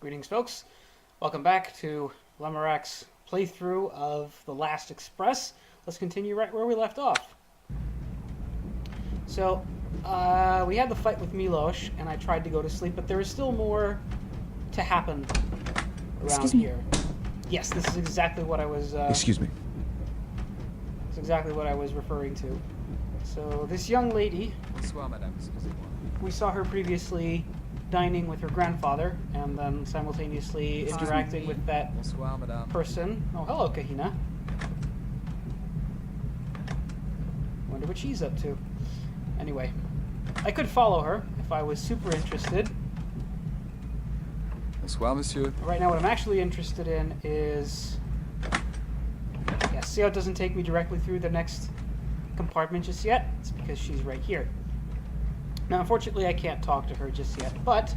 Greetings, folks. Welcome back to Lemorack's playthrough of The Last Express. Let's continue right where we left off. So, we had the fight with Milos, and I tried to go to sleep, but there is still more to happen around here. Yes, this is exactly what I was... Excuse me. It's exactly what I was referring to. So, this young lady... Bonsoir, madame. Excusez-moi. We saw her previously dining with her grandfather, and then simultaneously interacting with that Bonsoir, madame. person. Oh, hello, Kahina. Wonder what she's up to. Anyway, I could follow her if I was super interested. Bonsoir, monsieur. Right now, what I'm actually interested in is... Yeah, see how it doesn't take me directly through the next compartment just yet? It's because she's right here. Now, unfortunately, I can't talk to her just yet, but...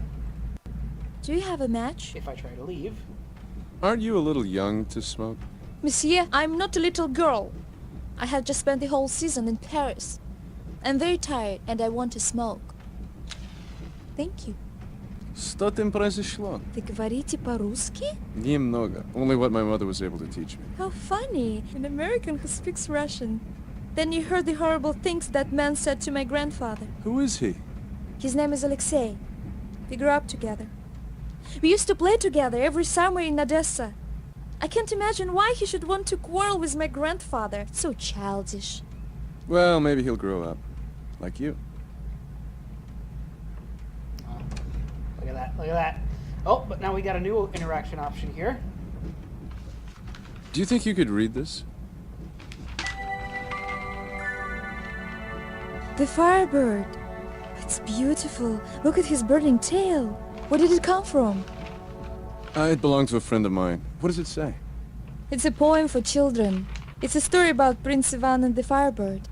Do you have a match? If I try to leave... Aren't you a little young to smoke? Monsieur, I'm not a little girl. I have just spent the whole season in Paris. I'm very tired and I want to smoke. Thank you. Что там произошло? Вы говорите по-русски? Немного. Only what my mother was able to teach me. How funny. An American who speaks Russian. Then you heard the horrible things that man said to my grandfather. Who is he? His name is Alexei. We grew up together. We used to play together every summer in Odessa. I can't imagine why he should want to quarrel with my grandfather. So childish. Well, maybe he'll grow up. Like you. Oh, look at that, look at that. Oh, but now we got a new interaction option here. Do you think you could read this? The Firebird. It's beautiful. Look at his burning tail. Where did it come from? It belonged to a friend of mine. What does it say? It's a poem for children. It's a story about Prince Ivan and the Firebird.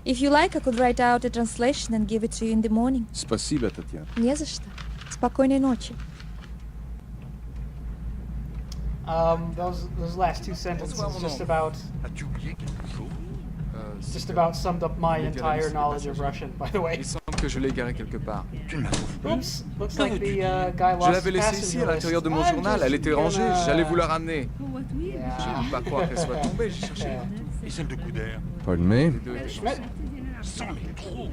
If you like, I could write out a translation and give it to you in the morning. Спасибо, Татьяна. Не за что. Спокойной ночи. Those last two sentences just about summed up my entire knowledge of Russian, by the way. Il semble que je l'ai égaré quelque part. Oops, looks like the guy Je lost l'avais laissée ici à l'intérieur de mon journal. Elle était rangée. J'allais vous la ramener. Je ne peux pas croire qu'elle soit tombée. J'ai cherché partout. Et celle de Couder? Pardon me? Schmidt. Sans les trop.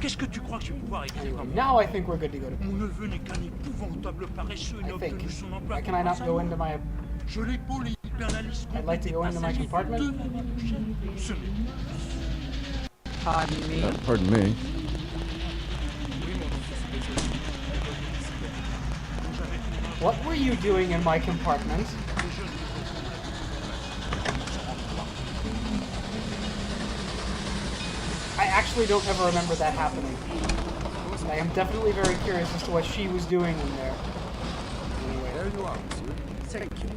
Qu'est-ce que tu crois que je vais pouvoir écrire comme Now I think we're good to go to bed. Mon neveu n'est qu'un épouvantable paresseux et n'a I think. obtenu son emploi. Why can I not go into my... Je l'épaule et il perd la liste. I'd like to go into my compartment. Ce n'est Pardon me. Pardon me. What were you doing in my compartment? I actually don't ever remember that happening. I am definitely very curious as to what she was doing in there. Anyway. There you are, monsieur. Thank you.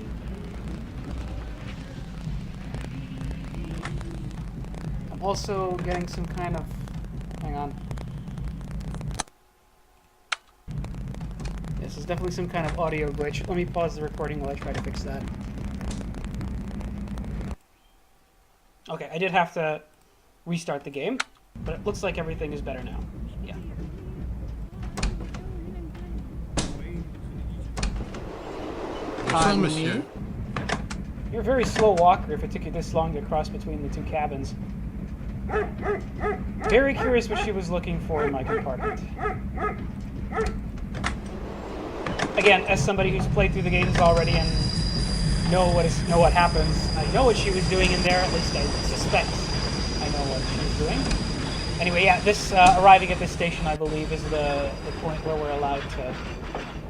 I'm also getting some kind of... Hang on. This is definitely some kind of audio glitch. Let me pause the recording while I try to fix that. Okay, I did have to restart the game, but it looks like everything is better now. Yeah. Bonsoir, monsieur. You're a very slow walker if it took you this long to cross between the two cabins. Very curious what she was looking for in my compartment. Again, as somebody who's played through the games already and know what happens, I know what she was doing in there. At least I suspect I know what she's doing. Anyway, yeah, this arriving at this station, I believe, is the point where we're allowed to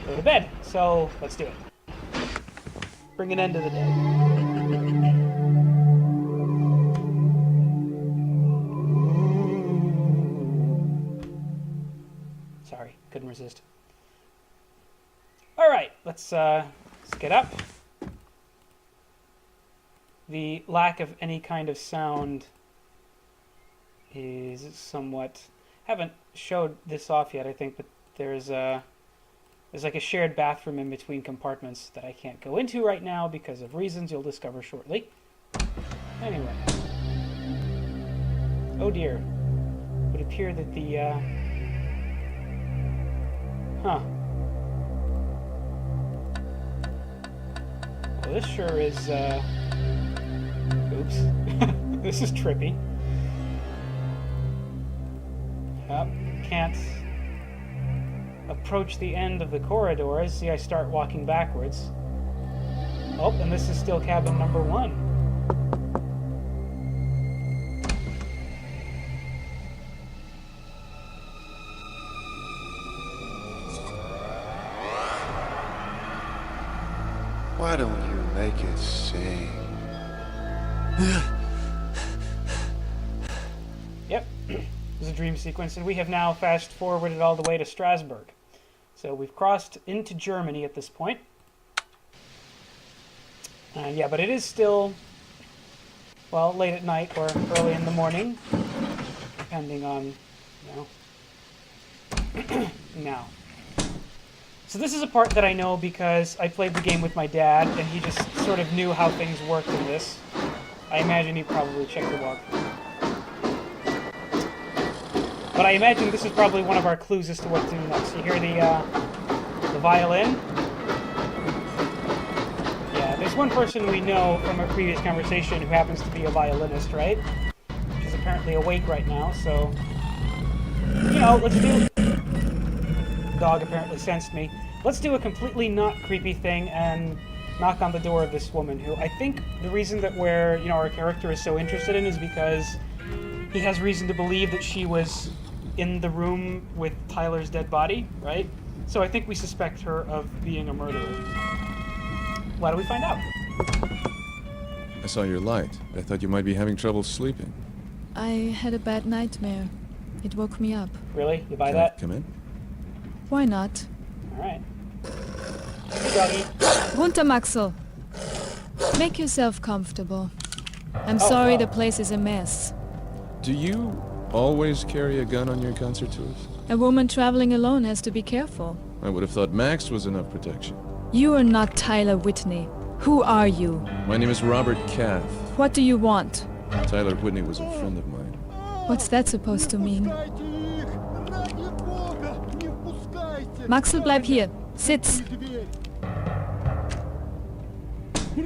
go to bed. So let's do it. Bring an end to the day. Sorry, couldn't resist. All right, let's get up. The lack of any kind of sound is somewhat... Haven't showed this off yet, I think, but there's like a shared bathroom in between compartments that I can't go into right now because of reasons you'll discover shortly. Anyway. Oh dear. It would appear that the, this sure is, oops. This is trippy. Yep, can't approach the end of the corridors. See, I start walking backwards. Oh, and this is still cabin number 1. Why don't you make it sing? Yep, it's a dream sequence, and we have now fast forwarded all the way to Strasbourg. So we've crossed into Germany at this point. Yeah, but it is still, well, late at night or early in the morning, depending on, now. So this is a part that I know because I played the game with my dad, and he just sort of knew how things worked in this. I imagine he probably checked the walkthrough. But I imagine this is probably one of our clues as to what to do next. You hear the violin? Yeah, there's one person we know from a previous conversation who happens to be a violinist, right? She's apparently awake right now, so... let's do... Dog apparently sensed me. Let's do a completely not creepy thing and knock on the door of this woman, who I think the reason that our character is so interested in is because he has reason to believe that she was in the room with Tyler's dead body, right? So I think we suspect her of being a murderer. Why don't we find out? I saw your light. I thought you might be having trouble sleeping. I had a bad nightmare. It woke me up. Really? You buy Can I that? come in? Why not? Alright. Hey, doggy. Runter, Maxel. Make yourself comfortable. I'm sorry the place is a mess. Do you always carry a gun on your concert tours? A woman traveling alone has to be careful. I would have thought Max was enough protection. You are not Tyler Whitney. Who are you? My name is Robert Cath. What do you want? Tyler Whitney was a friend of mine. What's that supposed to mean? Maxel, bleib hier. Sitz. We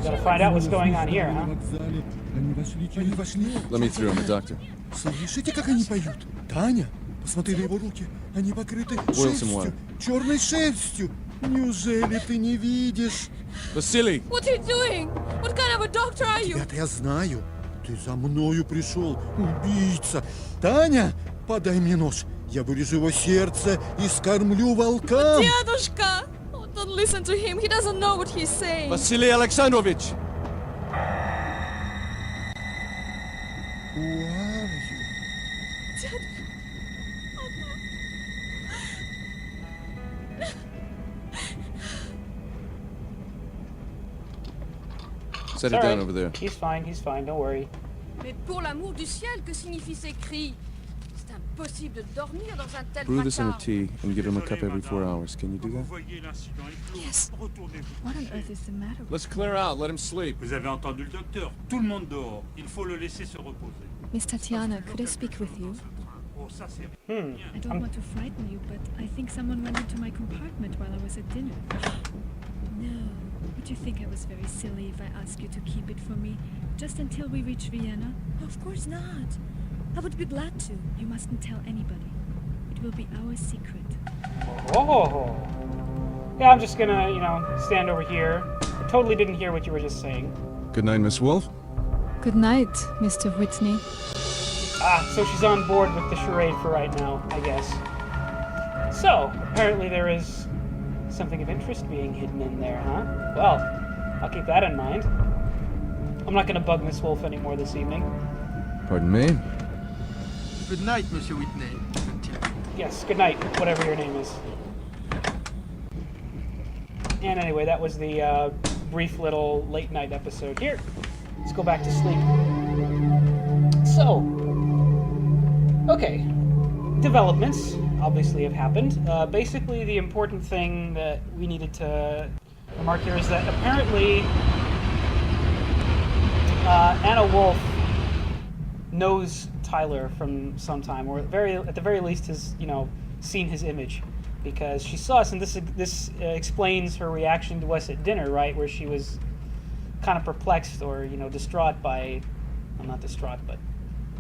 gotta find out what's going on here, huh? Let me through, I'm a doctor. Слышите, как они поют? Таня, посмотри на его руки. Они покрыты Boil some water. шерстью, черной шерстью. Неужели ты не видишь? Vasily! What are you doing? What kind of a doctor are you? Это я знаю. Ты за мною пришел, убийца. Таня, подай мне нож. Я вырежу его сердце и скормлю волкам. Дедушка! Oh, don't listen to him. He doesn't know what he's saying. Vasily Alexandrovich! Who are you? Set It's it down alright. over there. He's fine, don't worry. Mais pour l'amour du ciel, que signifient ces cris? C'est impossible de dormir dans un tel Brew this in a fracas. tea and give him a cup every 4 hours. Can you do Vous that? voyez l'incident est clos. Yes. Retournez-vous. What on earth is the matter with Let's clear out. Let him sleep. Vous avez entendu le docteur. Tout le monde dehors. Il faut le laisser se reposer. Miss Tatiana, could I speak with you? Oh, ça c'est I don't want to frighten you, but I think someone went into my compartment while I was at dinner. No. Would you think I was very silly if I asked you to keep it for me, just until we reach Vienna? Of course not. I would be glad to. You mustn't tell anybody. It will be our secret. Oh! Yeah, I'm just gonna, stand over here. I totally didn't hear what you were just saying. Good night, Miss Wolf. Good night, Mr. Whitney. Ah, so she's on board with the charade for right now, I guess. So, apparently there is something of interest being hidden in there, huh? Well, I'll keep that in mind. I'm not gonna bug Miss Wolf anymore this evening. Pardon me? Good night, Monsieur Whitney. Yes, good night, whatever your name is. And anyway, that was the brief little late night episode. Here, let's go back to sleep. So, okay, developments obviously have happened. Basically, the important thing that we needed to remark here is that apparently Anna Wolf knows Tyler from some time, or at the very least has, seen his image, because she saw us, and this explains her reaction to us at dinner, right, where she was kind of perplexed or, you know, distraught by, well, not distraught, but,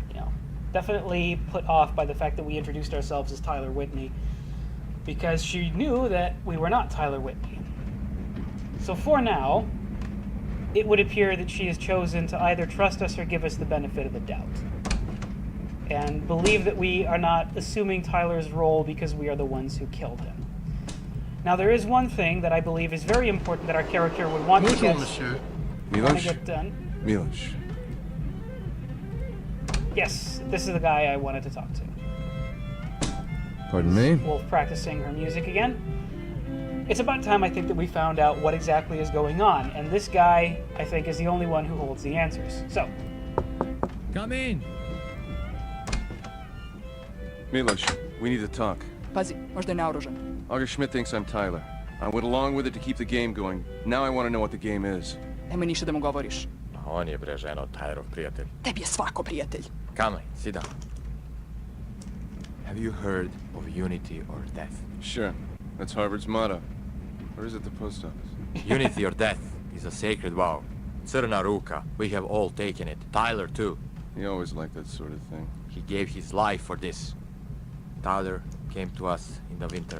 you know, definitely put off by the fact that we introduced ourselves as Tyler Whitney, because she knew that we were not Tyler Whitney. So for now, it would appear that she has chosen to either trust us or give us the benefit of the doubt, and believe that we are not assuming Tyler's role because we are the ones who killed him. Now, there is one thing that I believe is very important that our character would want to Bonjour, get, monsieur. Milos? get done. Milos. Yes, this is the guy I wanted to talk to. Pardon me? Wolf practicing her music again. It's about time, I think, that we found out what exactly is going on, and this guy, I think, is the only one who holds the answers. So, Come in. Milos, we need to talk. Pazi, možda je naoružan. August Schmidt thinks I'm Tyler. I went along with it to keep the game going. Now I want to know what the game is. Nemoj ništa da mu govoriš. On je bre ženo Tylerov prijatelj. Tebi je svako prijatelj. Come, sit down. Have you heard of unity or death? Sure. That's Harvard's motto. Or is it the post office? Unity or death is a sacred vow. Crna ruka, we have all taken it. Tyler too. He always liked that sort of thing. He gave his life for this. Tyler came to us in the winter.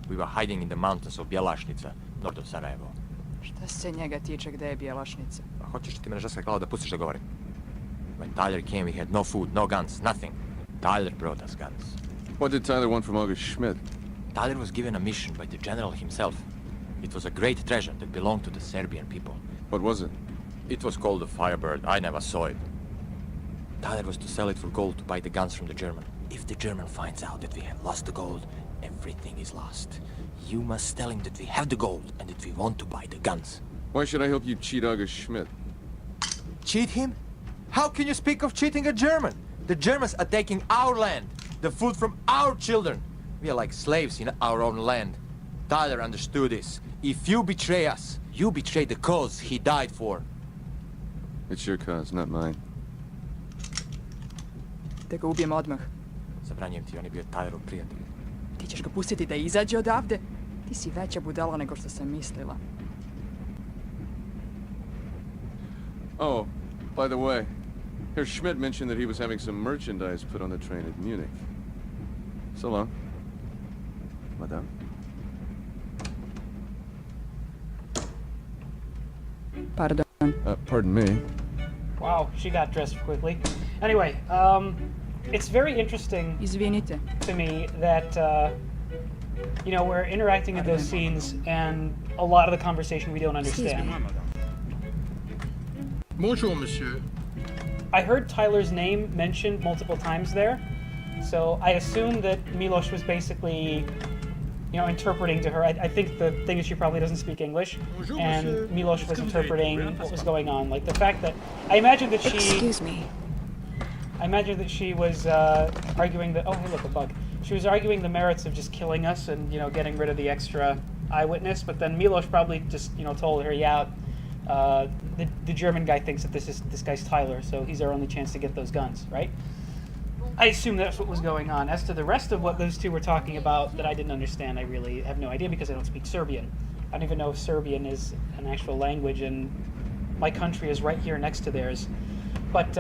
We were hiding in the mountains of Bjelašnica, north of Sarajevo. Šta se njega tiče gde je Bjelašnica? A hoćeš ti me žeska glava da pustiš da govorim? When Tyler came, we had no food, no guns, nothing. Tyler brought us guns. What did Tyler want from August Schmidt? Tyler was given a mission by the general himself. It was a great treasure that belonged to the Serbian people. What was it? It was called the Firebird. I never saw it. Tyler was to sell it for gold to buy the guns from the German. If the German finds out that we have lost the gold, everything is lost. You must tell him that we have the gold and that we want to buy the guns. Why should I help you cheat August Schmidt? Cheat him? How can you speak of cheating a German? The Germans are taking our land, the food from our children. We are like slaves in our own land. Tyler understood this. If you betray us, you betray the cause he died for. It's your cause, not mine. Da ga ubijemo odmah. Zabranjujem ti, on je bio Tylerov prijatelj. Ti ćeš ga pustiti da izađe odavde? Ti si veća budala nego što sam mislila. Oh, by the way, Herr Schmidt mentioned that he was having some merchandise put on the train at Munich. So long, madame. Pardon. Pardon me. wow, she got dressed quickly. Anyway, it's very interesting Izvinite. to me that, you know, we're interacting in those scenes, and a lot of the conversation we don't understand. Bonjour, monsieur. I heard Tyler's name mentioned multiple times there, so I assumed that Milos was basically, you know, interpreting to her. I think the thing is she probably doesn't speak English, and Milos was interpreting what was going on. Like the fact that I imagine that she. Excuse me. I imagine that she was arguing that. Oh, hey, look, a bug. She was arguing the merits of just killing us and, you know, getting rid of the extra eyewitness. But then Milos probably just, you know, told her, yeah, the German guy thinks that this guy's Tyler, so he's our only chance to get those guns, right? I assume that's what was going on. As to the rest of what those two were talking about that I didn't understand, I really have no idea because I don't speak Serbian. I don't even know if Serbian is an actual language, and my country is right here next to theirs. But,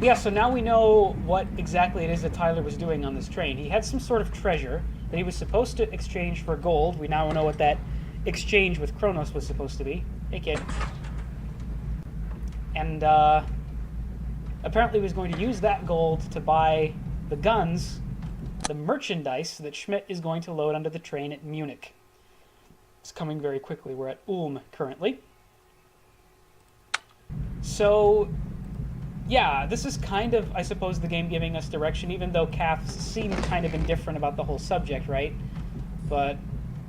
yeah, so now we know what exactly it is that Tyler was doing on this train. He had some sort of treasure that he was supposed to exchange for gold. We now know what that exchange with Kronos was supposed to be. Hey, kid. And, apparently he was going to use that gold to buy the guns, the merchandise that Schmidt is going to load onto the train at Munich. It's coming very quickly. We're at Ulm currently. So, yeah, this is kind of, I suppose, the game giving us direction, even though Kath seemed kind of indifferent about the whole subject, right? But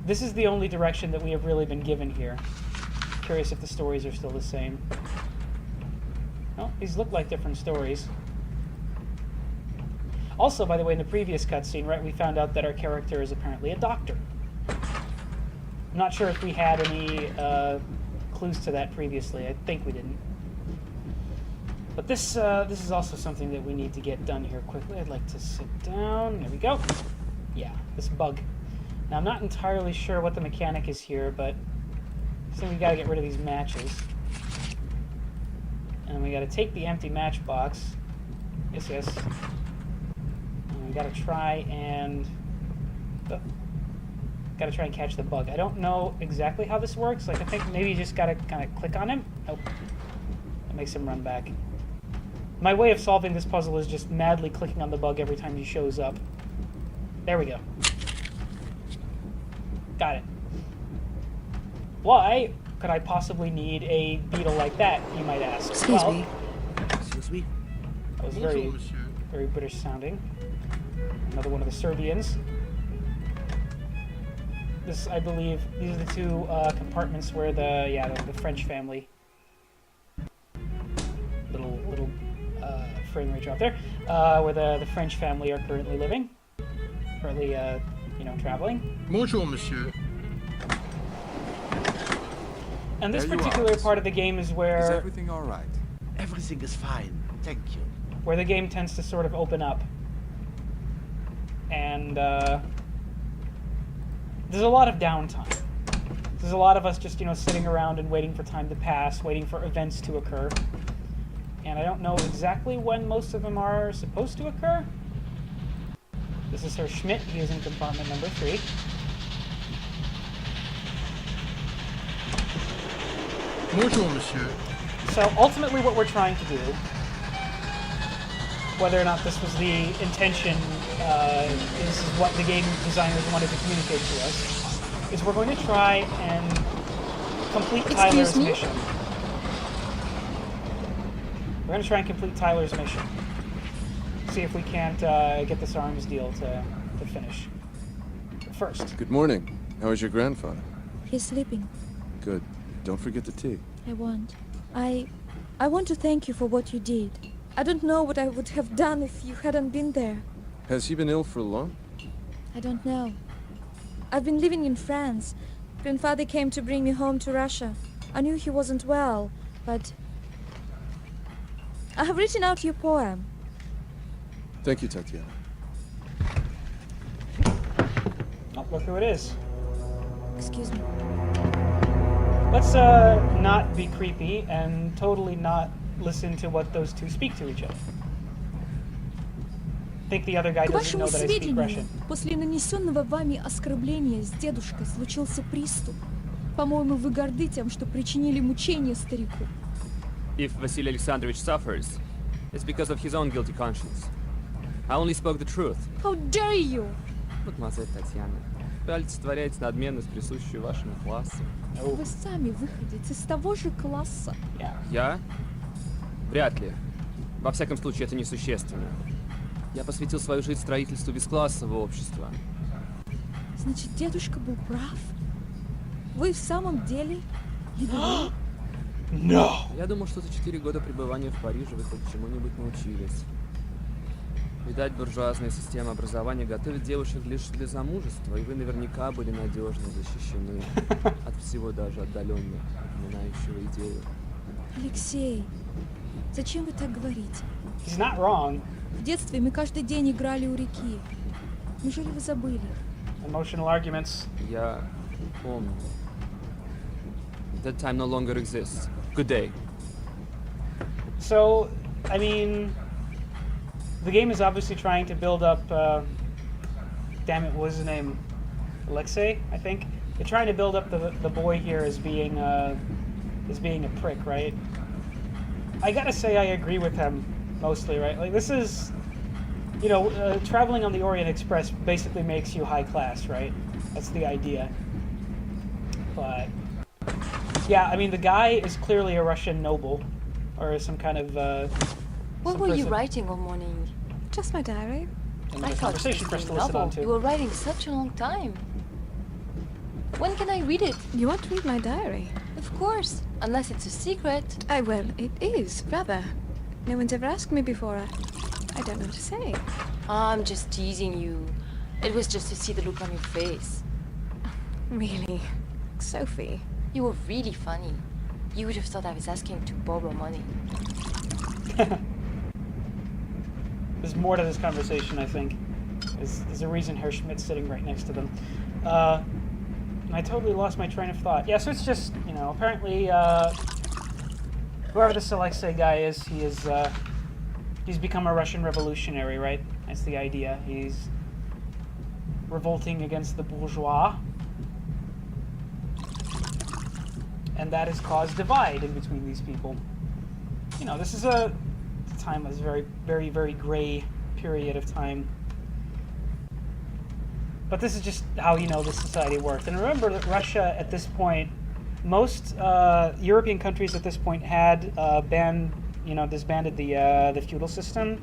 this is the only direction that we have really been given here. Curious if the stories are still the same. No, these look like different stories. Also, by the way, in the previous cutscene, right, we found out that our character is apparently a doctor. I'm not sure if we had any clues to that previously. I think we didn't. But this is also something that we need to get done here quickly. I'd like to sit down. There we go. Yeah, this bug. Now, I'm not entirely sure what the mechanic is here, but I think we gotta get rid of these matches. And we gotta take the empty matchbox. Yes. And we gotta try and... gotta try and catch the bug. I don't know exactly how this works. Like, I think maybe you just gotta kind of click on him. Nope. That makes him run back. My way of solving this puzzle is just madly clicking on the bug every time he shows up. There we go. Got it. Why could I possibly need a beetle like that, you might ask? Excuse me. Excuse me? That was very, very British sounding. Another one of the Serbians. This, I believe, these are the two compartments where the French family. Little frame rate drop there. Where the French family are currently living. Currently, traveling. Bonjour, monsieur. And this There you particular are. part of the game is where... Is everything all right? Everything is fine. Thank you. Where the game tends to sort of open up. And, there's a lot of downtime. There's a lot of us just, sitting around and waiting for time to pass, waiting for events to occur. And I don't know exactly when most of them are supposed to occur. This is Sir Schmidt. He is in compartment number 3. Bonjour, monsieur. So ultimately what we're trying to do, whether or not this was the intention, this is what the game designers wanted to communicate to us, is we're going to try and complete Tyler's mission. We're going to try and complete Tyler's mission. See if we can't get this arms deal to finish. But first. Good morning. How is your grandfather? He's sleeping. Good. Don't forget the tea. I won't. I want to thank you for what you did. I don't know what I would have done if you hadn't been there. Has he been ill for long? I don't know. I've been living in France. Grandfather came to bring me home to Russia. I knew he wasn't well, but... I have written out your poem. Thank you, Tatiana. Oh, look who it is. Excuse me. Let's not be creepy and totally not listen to what those two speak to each other. I think the other guy К doesn't know вашему that I speak сведению, Russian. после нанесенного вами оскорбления с дедушкой случился приступ. По-моему, вы горды тем, что причинили мучения старику. If Vasily Alexandrovich suffers, it's because of his own guilty conscience. I only spoke the truth. How dare you! Мадемуазель Татьяна, вы олицетворяете надменность, присущую вашему классу. Вы сами выходите из того же класса. Я? Вряд ли. Во всяком случае, это несущественно. Я посвятил свою жизнь строительству бесклассового общества. Значит, дедушка был прав? Вы в самом деле... No! Я думал, что за 4 года пребывания в Париже вы хоть чему-нибудь научились. Видать, буржуазная система образования готовит девушек лишь для замужества, и вы наверняка были надежно защищены от всего даже отдаленно напоминающего идею. Алексей, зачем вы так говорите? He's not wrong. В детстве мы каждый день играли у реки. Неужели вы забыли? Emotional arguments. Я помню. That time no longer exists. Good day. So, I mean, the game is obviously trying to build up, damn it, what was his name? Alexei, I think? They're trying to build up the boy here as being a prick, right? I gotta say I agree with him, mostly, right? Like, this is, traveling on the Orient Express basically makes you high class, right? That's the idea. But, yeah, I mean, the guy is clearly a Russian noble, or some kind of, What were you writing all morning? Just my diary. And I the thought conversation it for us was to a listen on novel. to. You were writing such a long time. When can I read it? You want to read my diary? Of course, unless it's a secret. Well, it is, rather. No one's ever asked me before. I don't know what to say. I'm just teasing you. It was just to see the look on your face. Really? Sophie. You were really funny. You would have thought I was asking to borrow money. There's more to this conversation, I think. There's a reason Herr Schmidt's sitting right next to them. And I totally lost my train of thought. Yeah, so it's just, you know, apparently, whoever this Alexei guy is, he's become a Russian revolutionary, right? That's the idea. He's revolting against the bourgeois. And that has caused divide in between these people. You know, this is a time, a very, very, very gray period of time. But this is just how, you know, this society works. And remember that Russia at this point, most European countries at this point had disbanded the feudal system.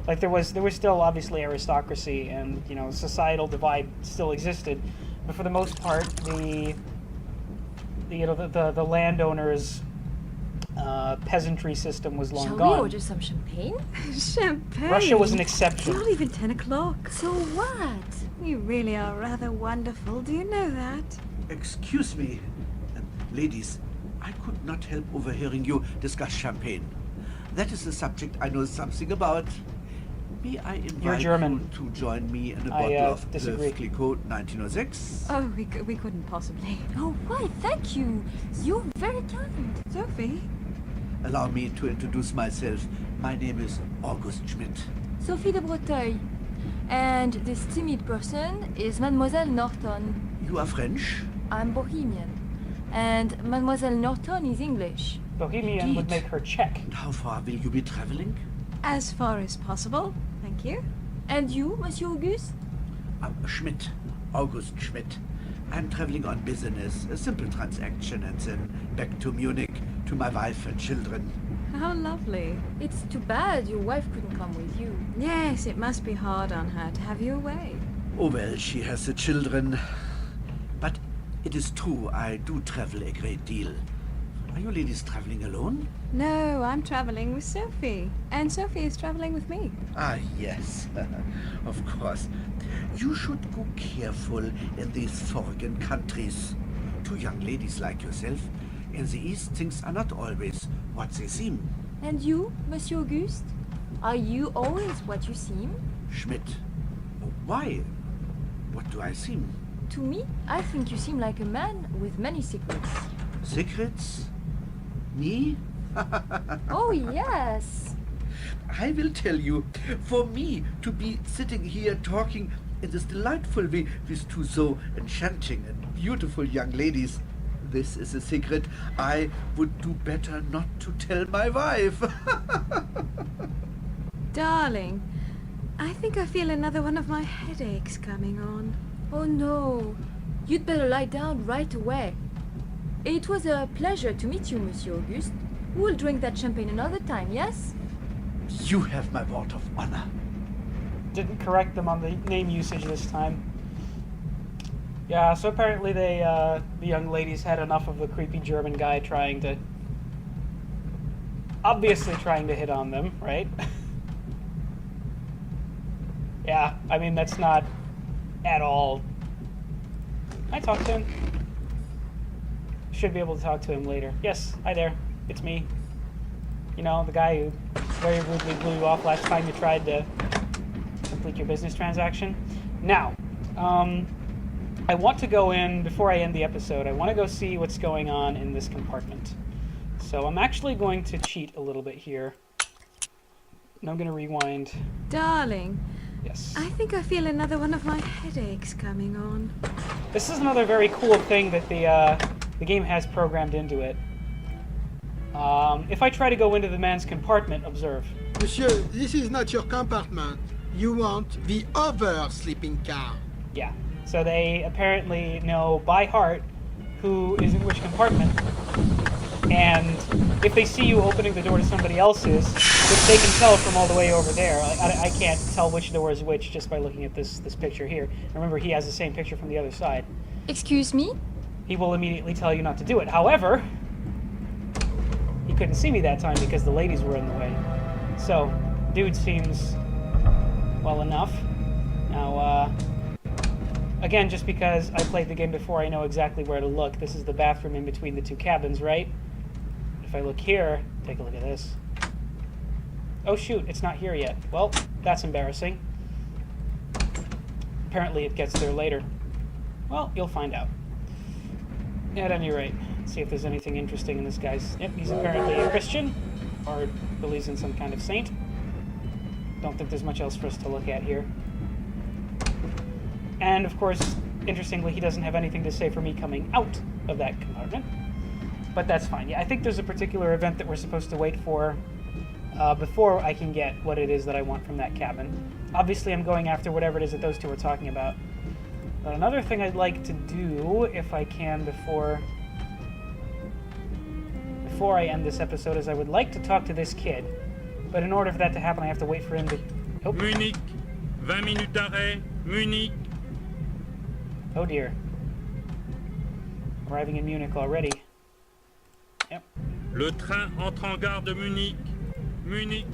Like there was still obviously aristocracy and, you know, societal divide still existed. But for the most part, the landowners' peasantry system was long Shall gone. we order some champagne? Champagne? Russia was an exception. It's not even 10 o'clock. So what? You really are rather wonderful, do you know that? Excuse me, ladies, I could not help overhearing you discuss champagne. That is a subject I know something about. May I invite you to join me in a bottle of the Clicquot 1906? Oh, we couldn't possibly. Oh, why, thank you. You're very kind. Sophie? Allow me to introduce myself. My name is August Schmidt. Sophie de Breteuil. And this timid person is Mademoiselle Norton. You are French? I'm Bohemian. And Mademoiselle Norton is English. Bohemian would make her Czech. And how far will you be traveling? As far as possible, thank you. And you, Monsieur Auguste? Schmidt. August Schmidt. I'm traveling on business, a simple transaction, and then back to Munich to my wife and children. How lovely. It's too bad your wife couldn't come with you. Yes, it must be hard on her to have you away. Oh well, she has the children. But it is true, I do travel a great deal. Are you ladies traveling alone? No, I'm traveling with Sophie. And Sophie is traveling with me. Ah, yes. Of course. You should go careful in these foreign countries. Two young ladies like yourself. In the East, things are not always what they seem. And you, Monsieur Auguste? Are you always what you seem? Schmidt. Why? What do I seem? To me, I think you seem like a man with many secrets. Secrets? Me? Oh, yes. I will tell you, for me to be sitting here talking in this delightful way with two so enchanting and beautiful young ladies, this is a secret I would do better not to tell my wife. Darling, I think I feel another one of my headaches coming on. Oh no, you'd better lie down right away. It was a pleasure to meet you, Monsieur Auguste. We'll drink that champagne another time, yes? You have my word of honor. Didn't correct them on the name usage this time. Yeah, so apparently the young ladies had enough of the creepy German guy obviously trying to hit on them, right? Yeah, I mean, that's not at all. Can I talk to him? Should be able to talk to him later. Yes, hi there. It's me. You know, the guy who very rudely blew you off last time you tried to complete your business transaction. Now, I want to go in, before I end the episode, I want to go see what's going on in this compartment. So I'm actually going to cheat a little bit here. And I'm going to rewind. Darling. Yes. I think I feel another one of my headaches coming on. This is another very cool thing that the game has programmed into it. If I try to go into the man's compartment, observe. Monsieur, this is not your compartment. You want the other sleeping car. Yeah. So they apparently know by heart who is in which compartment. And if they see you opening the door to somebody else's, which they can tell from all the way over there, I can't tell which door is which just by looking at this picture here. Remember, he has the same picture from the other side. Excuse me? He will immediately tell you not to do it. However, he couldn't see me that time because the ladies were in the way. So, dude seems well enough. Now, again, just because I played the game before, I know exactly where to look. This is the bathroom in between the two cabins, right? If I look here, take a look at this. Oh shoot, it's not here yet. Well, that's embarrassing. Apparently it gets there later. Well, you'll find out. At any rate, let's see if there's anything interesting in this guy's... Yep, he's apparently a Christian, or believes in some kind of saint. Don't think there's much else for us to look at here. And, of course, interestingly, he doesn't have anything to say for me coming out of that compartment. But that's fine. Yeah, I think there's a particular event that we're supposed to wait for before I can get what it is that I want from that cabin. Obviously, I'm going after whatever it is that those two are talking about. But another thing I'd like to do, if I can, before I end this episode, is I would like to talk to this kid. But in order for that to happen, I have to wait for him to... Oh. Munich, 20 minutes d'arrêt, Munich. Oh dear. Arriving in Munich already. Yep. Le train entre en gare de Munich. Munich.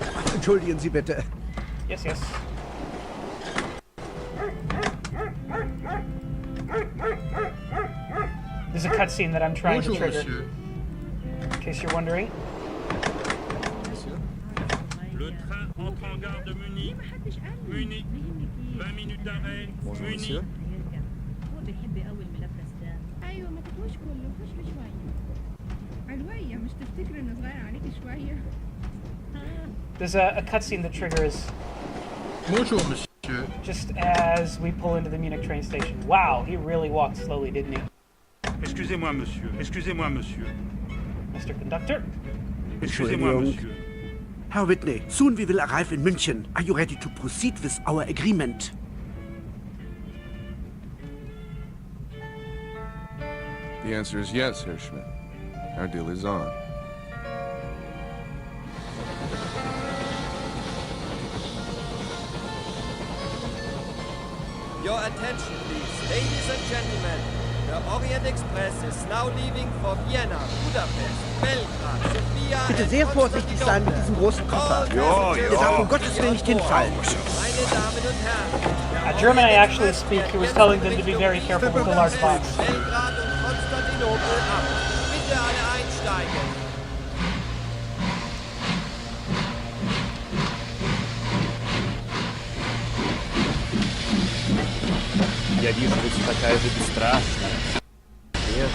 Entschuldigen Sie bitte. Yes, yes. There's a cutscene that I'm trying to trigger. Monsieur. In case you're wondering. Le train entre en gare de Munich. Munich. 20 minutes d'arrêt. Bonjour, Munich. monsieur. ايوه ما تاكلوش كله خش بشويه علوية مش تفتكر انه صغير عليك شويه. There's a cutscene that triggers Bonjour, monsieur. just as we pull into the Munich train station. Wow, he really walked slowly, didn't he? Excusez-moi, monsieur. Excusez-moi, monsieur. Mr. Conductor. Excusez-moi, monsieur. Herr Whitney, soon we will arrive in München. Are you ready to proceed with our agreement? The answer is yes, Herr Schmidt. Our deal is on. Your attention, please. Ladies and gentlemen, the Orient Express is now leaving for Vienna, Budapest, Belgrad, Sofia Bitte sehr vorsichtig sein mit diesem großen Koffer. Ja, Ihr darf um Gottes Willen nicht hinfallen. Meine Damen und Herren, German I actually speak. He was telling them to be very careful with the large box. Belgrad und Konstantinopel ab. Bitte alle einsteigen. Я вижу, вы такая же бесстрашная. Нет.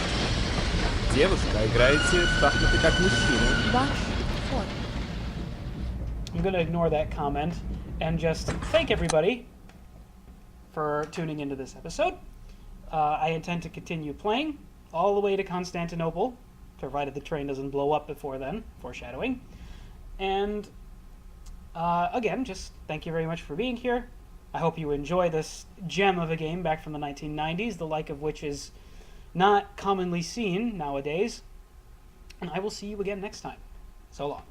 Девушка, играете в шахматы как мужчина. I'm going to ignore that comment and just thank everybody for tuning into this episode. I intend to continue playing all the way to Constantinople, provided the train doesn't blow up before then, foreshadowing. And again, just thank you very much for being here. I hope you enjoy this gem of a game back from the 1990s, the like of which is not commonly seen nowadays. And I will see you again next time. So long.